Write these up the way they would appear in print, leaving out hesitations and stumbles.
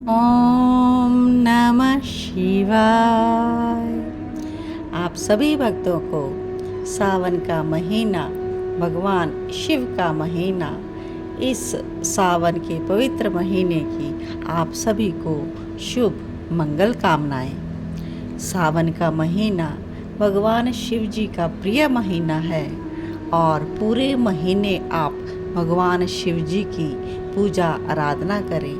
ओम नमः शिवाय। आप सभी भक्तों को सावन का महीना, भगवान शिव का महीना, इस सावन के पवित्र महीने की आप सभी को शुभ मंगल कामनाएं। सावन का महीना भगवान शिव जी का प्रिय महीना है और पूरे महीने आप भगवान शिव जी की पूजा आराधना करें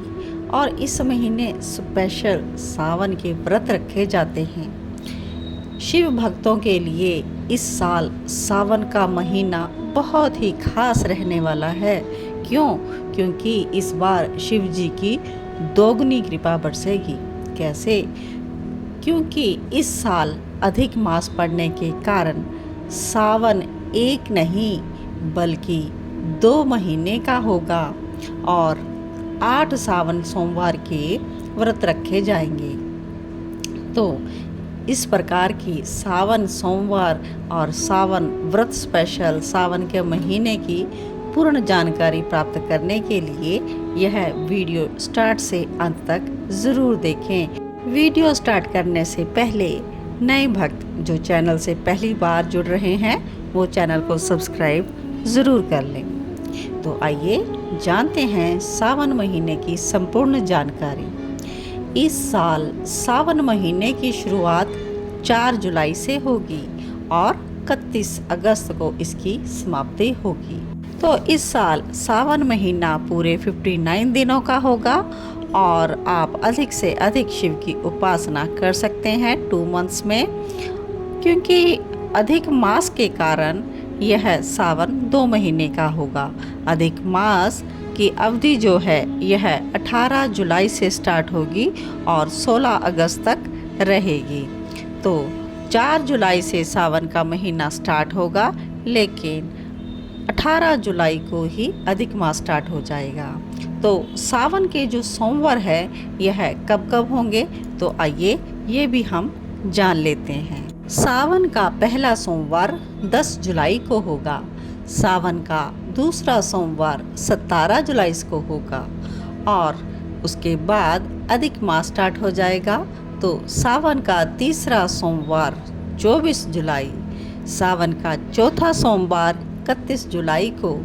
और इस महीने स्पेशल सावन के व्रत रखे जाते हैं। शिव भक्तों के लिए इस साल सावन का महीना बहुत ही खास रहने वाला है। क्योंकि इस बार शिव जी की दोगुनी कृपा बरसेगी। कैसे? क्योंकि इस साल अधिक मास पड़ने के कारण सावन एक नहीं बल्कि 2 महीने का होगा और 8 सावन सोमवार के व्रत रखे जाएंगे। तो इस प्रकार की सावन सोमवार और सावन व्रत स्पेशल सावन के महीने की पूर्ण जानकारी प्राप्त करने के लिए यह वीडियो स्टार्ट से अंत तक ज़रूर देखें। वीडियो स्टार्ट करने से पहले नए भक्त जो चैनल से पहली बार जुड़ रहे हैं वो चैनल को सब्सक्राइब ज़रूर कर लें। तो आइए जानते हैं सावन महीने की संपूर्ण जानकारी। इस साल सावन महीने की शुरुआत 4 जुलाई से होगी और 31 अगस्त को इसकी समाप्ति होगी। तो इस साल सावन महीना पूरे 59 दिनों का होगा और आप अधिक से अधिक शिव की उपासना कर सकते हैं 2 मंथ्स में। क्योंकि अधिक मास के कारण यह सावन 2 महीने का होगा। अधिक मास की अवधि जो है यह 18 जुलाई से स्टार्ट होगी और 16 अगस्त तक रहेगी। तो 4 जुलाई से सावन का महीना स्टार्ट होगा, लेकिन 18 जुलाई को ही अधिक मास स्टार्ट हो जाएगा। तो सावन के जो सोमवार है यह कब कब होंगे, तो आइए ये भी हम जान लेते हैं। सावन का पहला सोमवार 10 जुलाई को होगा। सावन का दूसरा सोमवार 17 जुलाई को होगा और उसके बाद अधिक मास स्टार्ट हो जाएगा। तो सावन का तीसरा सोमवार 24 जुलाई, सावन का चौथा सोमवार 31 जुलाई को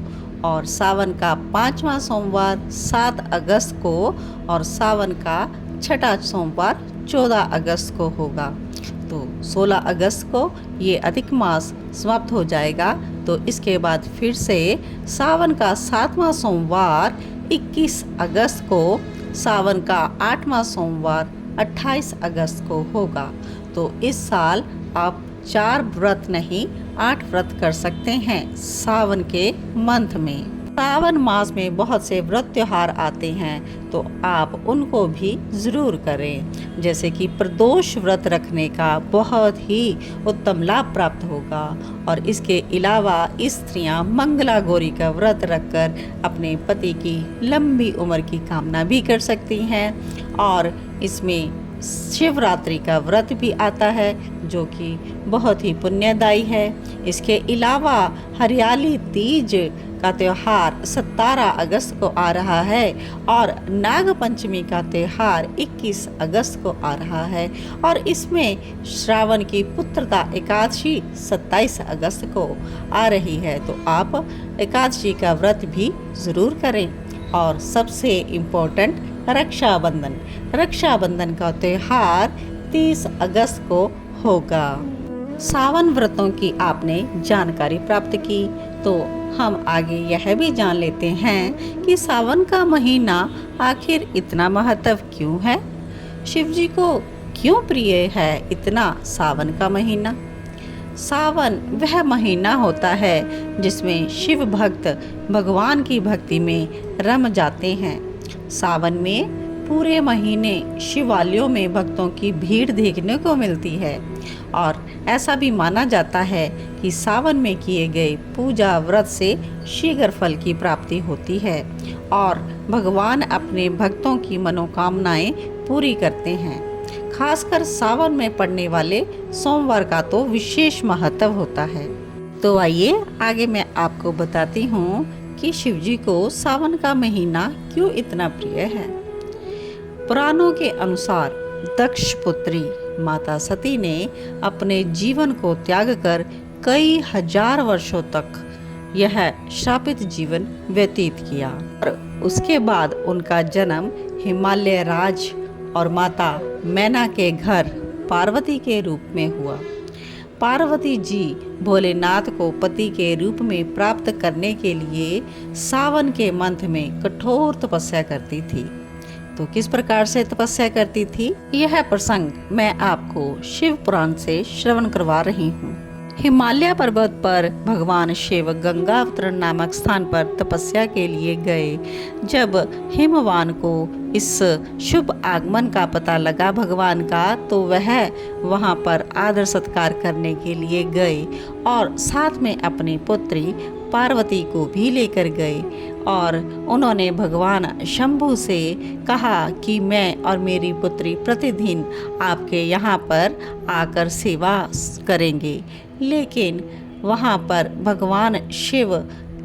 और सावन का 5वां सोमवार 7 अगस्त को और सावन का 6ठा सोमवार 14 अगस्त को होगा। तो 16 अगस्त को ये अधिक मास समाप्त हो जाएगा। तो इसके बाद फिर से सावन का 7वां सोमवार 21 अगस्त को, सावन का 8वां सोमवार 28 अगस्त को होगा। तो इस साल आप 4 व्रत नहीं 8 व्रत कर सकते हैं सावन के मंथ में। सावन मास में बहुत से व्रत त्योहार आते हैं तो आप उनको भी ज़रूर करें। जैसे कि प्रदोष व्रत रखने का बहुत ही उत्तम लाभ प्राप्त होगा और इसके अलावा स्त्रियां मंगला गौरी का व्रत रखकर अपने पति की लंबी उम्र की कामना भी कर सकती हैं। और इसमें शिवरात्रि का व्रत भी आता है जो कि बहुत ही पुण्यदायी है। इसके अलावा हरियाली तीज का त्यौहार 17 अगस्त को आ रहा है और नाग पंचमी का त्यौहार 21 अगस्त को आ रहा है और इसमें श्रावण की पुत्रदा एकादशी 27 अगस्त को आ रही है। तो आप एकादशी का व्रत भी ज़रूर करें। और सबसे इम्पोर्टेंट रक्षाबंधन का त्यौहार 30 अगस्त को होगा। सावन व्रतों की आपने जानकारी प्राप्त की, तो हम आगे यह भी जान लेते हैं कि सावन का महीना आखिर इतना महत्व क्यों है। शिव जी को क्यों प्रिय है इतना सावन का महीना। सावन वह महीना होता है जिसमें शिव भक्त भगवान की भक्ति में रम जाते हैं। सावन में पूरे महीने शिवालयों में भक्तों की भीड़ देखने को मिलती है और ऐसा भी माना जाता है कि सावन में किए गए पूजा व्रत से शीघ्र फल की प्राप्ति होती है और भगवान अपने भक्तों की मनोकामनाएं पूरी करते हैं। खासकर सावन में पड़ने वाले सोमवार का तो विशेष महत्व होता है। तो आइए आगे मैं आपको बताती हूँ कि शिवजी को सावन का महीना क्यों इतना प्रिय है। पुराणों के अनुसार दक्ष पुत्री माता सती ने अपने जीवन को त्याग कर कई हजार वर्षों तक यह श्रापित जीवन व्यतीत किया और उसके बाद उनका जन्म हिमालय राज और माता मैना के घर पार्वती के रूप में हुआ। पार्वती जी भोलेनाथ को पति के रूप में प्राप्त करने के लिए सावन के मंथ में कठोर तपस्या करती थी। तो किस प्रकार से तपस्या करती थी, यह प्रसंग मैं आपको शिव पुराण से श्रवण करवा रही हूँ। हिमालय पर्वत पर भगवान शिव गंगा अवतरण नामक स्थान पर तपस्या के लिए गए। जब हिमवान को इस शुभ आगमन का पता लगा भगवान का, तो वह वहां पर आदर सत्कार करने के लिए गए और साथ में अपनी पुत्री पार्वती को भी लेकर गए और उन्होंने भगवान शंभु से कहा कि मैं और मेरी पुत्री प्रतिदिन आपके यहाँ पर आकर सेवा करेंगे। लेकिन वहाँ पर भगवान शिव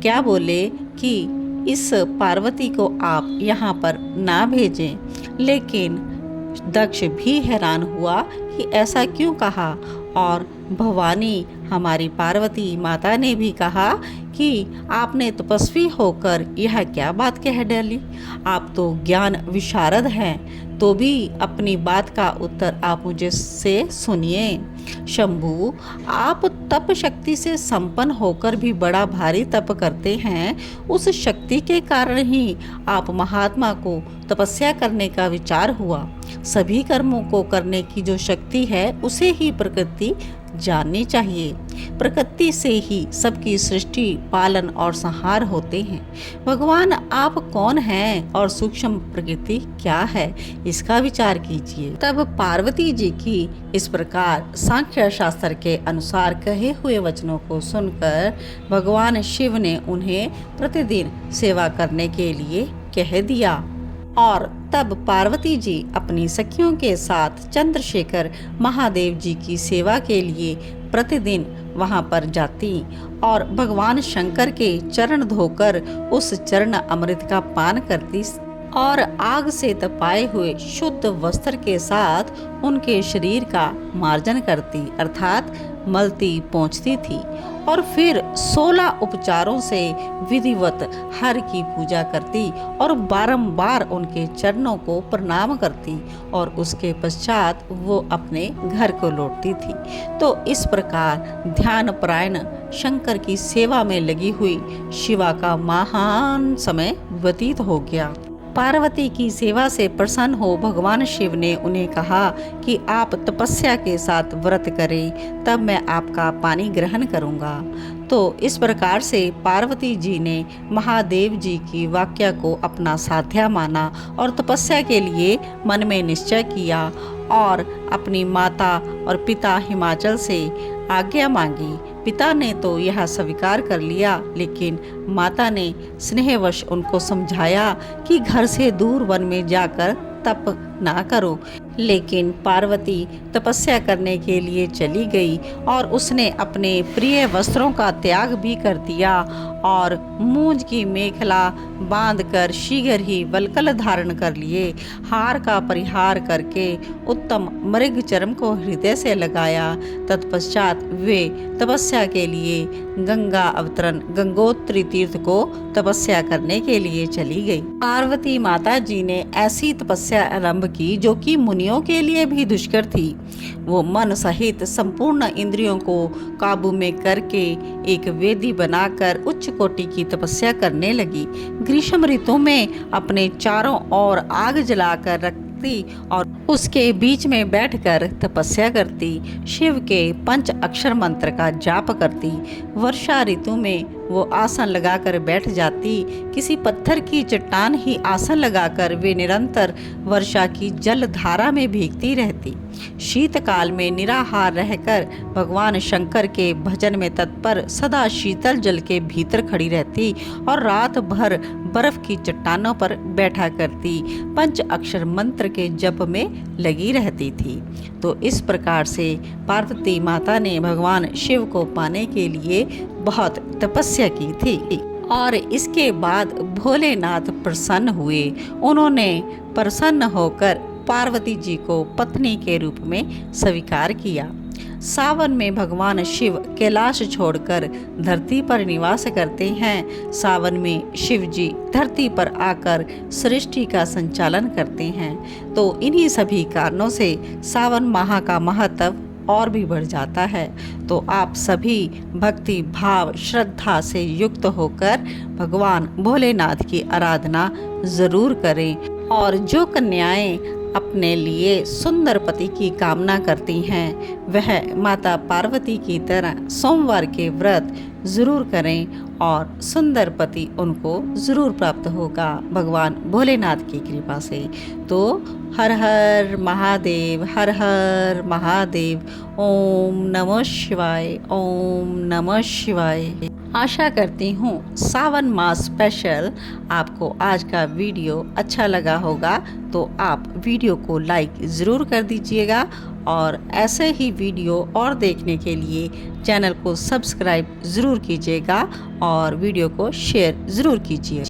क्या बोले कि इस पार्वती को आप यहाँ पर ना भेजें। लेकिन दक्ष भी हैरान हुआ कि ऐसा क्यों कहा, और भवानी हमारी पार्वती माता ने भी कहा कि आपने तपस्वी होकर यह क्या बात कह डाली, आप तो ज्ञान विशारद हैं, तो भी अपनी बात का उत्तर आप मुझे से सुनिए। शंभु, आप तप शक्ति से संपन्न होकर भी बड़ा भारी तप करते हैं। उस शक्ति के कारण ही आप महात्मा को तपस्या करने का विचार हुआ। सभी कर्मों को करने की जो शक्ति है उसे ही प्रकृति जाननी चाहिए। प्रकृति से ही सबकी सृष्टि, पालन और संहार होते हैं। भगवान आप कौन हैं और सूक्ष्म प्रकृति क्या है, इसका विचार कीजिए। तब पार्वती जी की इस प्रकार सांख्य शास्त्र के अनुसार कहे हुए वचनों को सुनकर भगवान शिव ने उन्हें प्रतिदिन सेवा करने के लिए कह दिया। और तब पार्वती जी अपनी सखियों के साथ चंद्रशेखर महादेव जी की सेवा के लिए प्रतिदिन वहां पर जाती और भगवान शंकर के चरण धोकर उस चरण अमृत का पान करती और आग से तपाए हुए शुद्ध वस्त्र के साथ उनके शरीर का मार्जन करती, अर्थात मलती पहुँचती थी और फिर 16 उपचारों से विधिवत हर की पूजा करती और बारंबार उनके चरणों को प्रणाम करती और उसके पश्चात वो अपने घर को लौटती थी। तो इस प्रकार ध्यान परायण शंकर की सेवा में लगी हुई शिवा का महान समय व्यतीत हो गया। पार्वती की सेवा से प्रसन्न हो भगवान शिव ने उन्हें कहा कि आप तपस्या के साथ व्रत करें, तब मैं आपका पानी ग्रहण करूंगा। तो इस प्रकार से पार्वती जी ने महादेव जी की वाक्य को अपना साध्या माना और तपस्या के लिए मन में निश्चय किया और अपनी माता और पिता हिमाचल से आज्ञा मांगी। पिता ने तो यह स्वीकार कर लिया, लेकिन माता ने स्नेहवश उनको समझाया कि घर से दूर वन में जाकर तप ना करो। लेकिन पार्वती तपस्या करने के लिए चली गई और उसने अपने प्रिय वस्त्रों का त्याग भी कर दिया और मूंज की मेखला बांधकर शीघ्र ही वल्कल धारण कर लिए। हार का परिहार करके उत्तम मृग चर्म को हृदय से लगाया। तत्पश्चात वे तपस्या के लिए गंगा अवतरण गंगोत्री तीर्थ को तपस्या करने के लिए चली गई। पार्वती माता जी ने ऐसी तपस्या आरंभ की जो कि मुनियों के लिए भी दुष्कर थी। वो मन सहित संपूर्ण इंद्रियों को काबू में करके एक वेदी बनाकर उच्च कोटि की तपस्या करने लगी। ग्रीष्म ऋतु में अपने चारों ओर आग जलाकर रखती और उसके बीच में बैठकर तपस्या करती। शिव के 5 अक्षर मंत्र का जाप करती। वर्षा ऋतु में वो आसन लगाकर बैठ जाती। किसी पत्थर की चट्टान ही आसन लगाकर वे निरंतर वर्षा की जल धारा में भीगती रहती। शीतकाल में निराहार रहकर भगवान शंकर के भजन में तत्पर सदा शीतल जल के भीतर खड़ी रहती और रात भर बर्फ की चट्टानों पर बैठा करती 5 अक्षर मंत्र के जप में लगी रहती थी। तो इस प्रकार से पार्वती माता ने भगवान शिव को पाने के लिए बहुत तपस्या की थी और इसके बाद भोलेनाथ प्रसन्न हुए। उन्होंने प्रसन्न होकर पार्वती जी को पत्नी के रूप में स्वीकार किया। सावन में भगवान शिव कैलाश छोड़कर धरती पर निवास करते हैं। सावन में शिव जी धरती पर आकर सृष्टि का संचालन करते हैं। तो इन्हीं सभी कारणों से सावन माह का महत्व और भी बढ़ जाता है। तो आप सभी भक्ति भाव श्रद्धा से युक्त होकर भगवान भोलेनाथ की आराधना ज़रूर करें। और जो कन्याएं अपने लिए सुंदर पति की कामना करती हैं, वह माता पार्वती की तरह सोमवार के व्रत ज़रूर करें और सुंदर पति उनको ज़रूर प्राप्त होगा भगवान भोलेनाथ की कृपा से। तो हर हर महादेव, हर हर महादेव। ओम नमः शिवाय, ओम नमः शिवाय। आशा करती हूँ सावन मास स्पेशल आपको आज का वीडियो अच्छा लगा होगा। तो आप वीडियो को लाइक ज़रूर कर दीजिएगा और ऐसे ही वीडियो और देखने के लिए चैनल को सब्सक्राइब ज़रूर कीजिएगा और वीडियो को शेयर ज़रूर कीजिए।